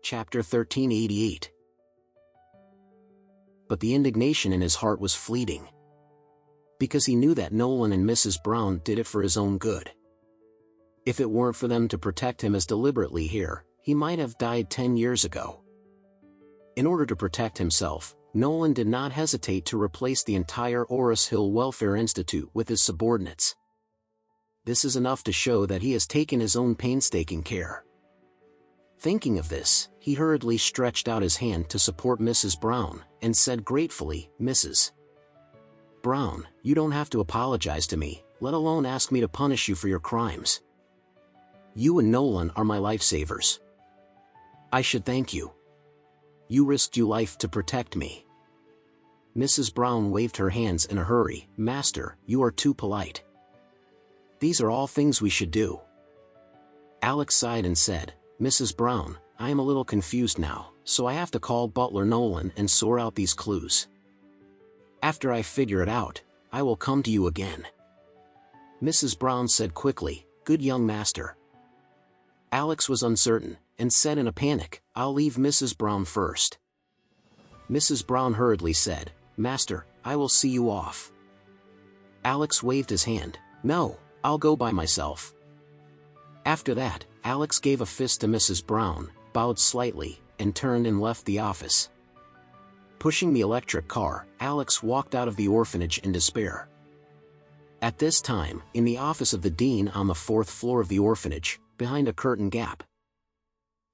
Chapter 1388. But the indignation in his heart was fleeting, because he knew that Nolan and Mrs. Brown did it for his own good. If it weren't for them to protect him as deliberately here, he might have died 10 years ago. In order to protect himself, Nolan did not hesitate to replace the entire Orris Hill Welfare Institute with his subordinates. This is enough to show that he has taken his own painstaking care. Thinking of this, he hurriedly stretched out his hand to support Mrs. Brown, and said gratefully, "Mrs. Brown, you don't have to apologize to me, let alone ask me to punish you for your crimes. You and Nolan are my lifesavers. I should thank you. You risked your life to protect me." Mrs. Brown waved her hands in a hurry. "Master, you are too polite. These are all things we should do." Alex sighed and said, "Mrs. Brown, I am a little confused now, so I have to call Butler Nolan and sort out these clues. After I figure it out, I will come to you again." Mrs. Brown said quickly, "Good young master." Alex was uncertain, and said in a panic, "I'll leave Mrs. Brown first." Mrs. Brown hurriedly said, "Master, I will see you off." Alex waved his hand, "No, I'll go by myself." After that, Alex gave a fist to Mrs. Brown, bowed slightly, and turned and left the office. Pushing the electric car, Alex walked out of the orphanage in despair. At this time, in the office of the dean on the 4th floor of the orphanage, behind a curtain gap,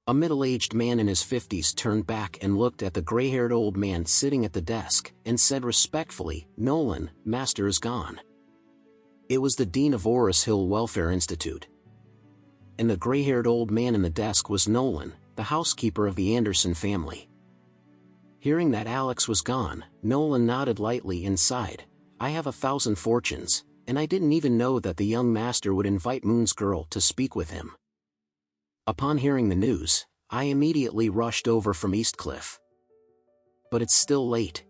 a middle-aged man in his 50s turned back and looked at the gray-haired old man sitting at the desk, and said respectfully, "Nolan, master is gone." It was the dean of Orris Hill Welfare Institute. And the gray-haired old man in the desk was Nolan, the housekeeper of the Anderson family. Hearing that Alex was gone, Nolan nodded lightly and sighed, "I have 1,000 fortunes, and I didn't even know that the young master would invite Moon's girl to speak with him." Upon hearing the news, I immediately rushed over from Eastcliff. But it's still late.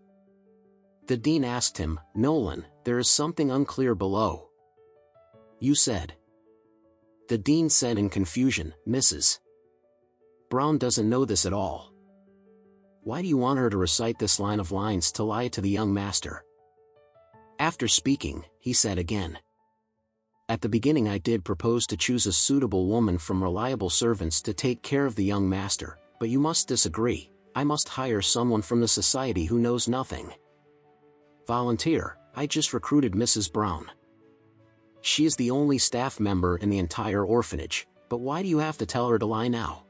The dean asked him, "Nolan, there is something unclear below. You said." The dean said in confusion, "Mrs. Brown doesn't know this at all. Why do you want her to recite this line of lines to lie to the young master?" After speaking, he said again, "At the beginning I did propose to choose a suitable woman from reliable servants to take care of the young master, but you must disagree. I must hire someone from the society who knows nothing. Volunteer, I just recruited Mrs. Brown. She is the only staff member in the entire orphanage, but why do you have to tell her to lie now?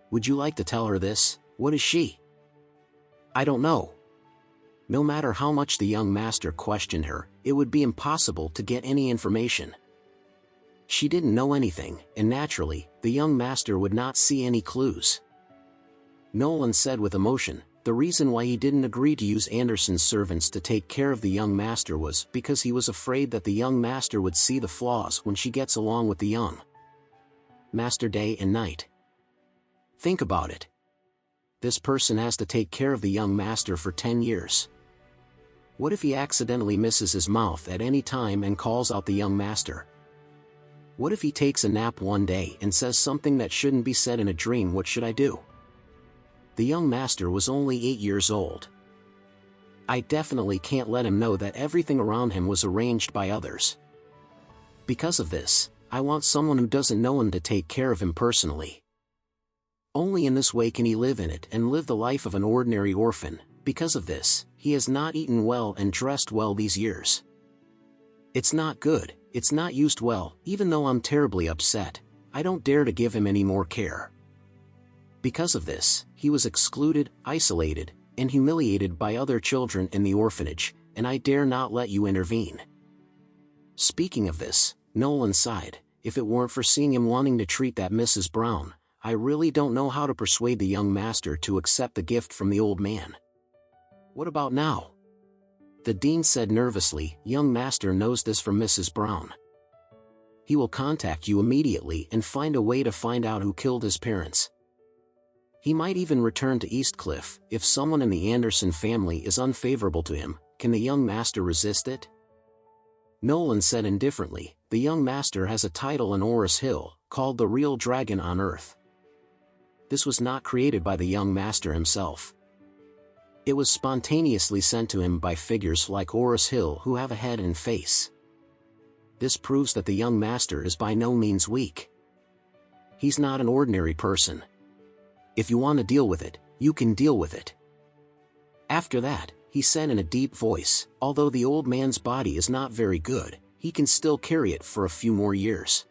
Would you like to tell her this? What is she?" "I don't know." No matter how much the young master questioned her, it would be impossible to get any information. She didn't know anything, and naturally, the young master would not see any clues. Nolan said with emotion, the reason why he didn't agree to use Anderson's servants to take care of the young master was because he was afraid that the young master would see the flaws when she gets along with the young master day and night. Think about it. This person has to take care of the young master for 10 years. What if he accidentally misses his mouth at any time and calls out the young master? What if he takes a nap one day and says something that shouldn't be said in a dream? What should I do? The young master was only 8 years old. I definitely can't let him know that everything around him was arranged by others. Because of this, I want someone who doesn't know him to take care of him personally. Only in this way can he live in it and live the life of an ordinary orphan. Because of this, he has not eaten well and dressed well these years. It's not good, it's not used well. Even though I'm terribly upset, I don't dare to give him any more care. Because of this, he was excluded, isolated, and humiliated by other children in the orphanage, and I dare not let you intervene." Speaking of this, Nolan sighed, "If it weren't for seeing him wanting to treat that Mrs. Brown, I really don't know how to persuade the young master to accept the gift from the old man." "What about now?" The dean said nervously, "Young master knows this from Mrs. Brown. He will contact you immediately and find a way to find out who killed his parents. He might even return to Eastcliff. If someone in the Anderson family is unfavorable to him, can the young master resist it?" Nolan said indifferently, "The young master has a title in Orris Hill, called the Real Dragon on Earth. this was not created by the young master himself. It was spontaneously sent to him by figures like Horace Hill who have a head and face. This proves that the young master is by no means weak. He's not an ordinary person. If you want to deal with it, you can deal with it. After that, he said in a deep voice, although the old man's body is not very good, he can still carry it for a few more years.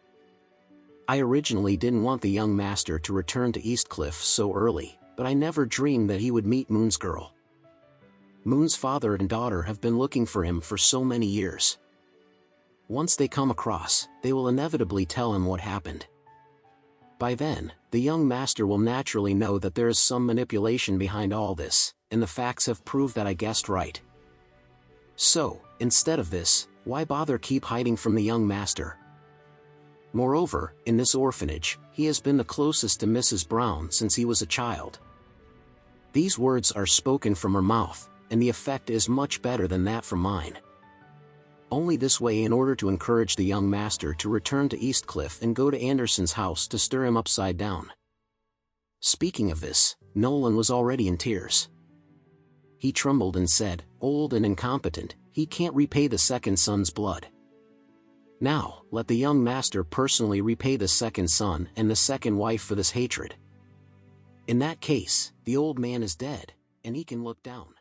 I originally didn't want the young master to return to Eastcliff so early, but I never dreamed that he would meet Moon's girl. Moon's father and daughter have been looking for him for so many years. Once they come across, they will inevitably tell him what happened. By then, the young master will naturally know that there is some manipulation behind all this, and the facts have proved that I guessed right. So, instead of this, why bother keep hiding from the young master? Moreover, in this orphanage, he has been the closest to Mrs. Brown since he was a child. These words are spoken from her mouth, and the effect is much better than that from mine. Only this way in order to encourage the young master to return to Eastcliff and go to Anderson's house to stir him upside down. Speaking of this, Nolan was already in tears. He trembled and said, "Old and incompetent, he can't repay the second son's blood. Now, let the young master personally repay the second son and the second wife for this hatred. In that case, the old man is dead, and he can look down."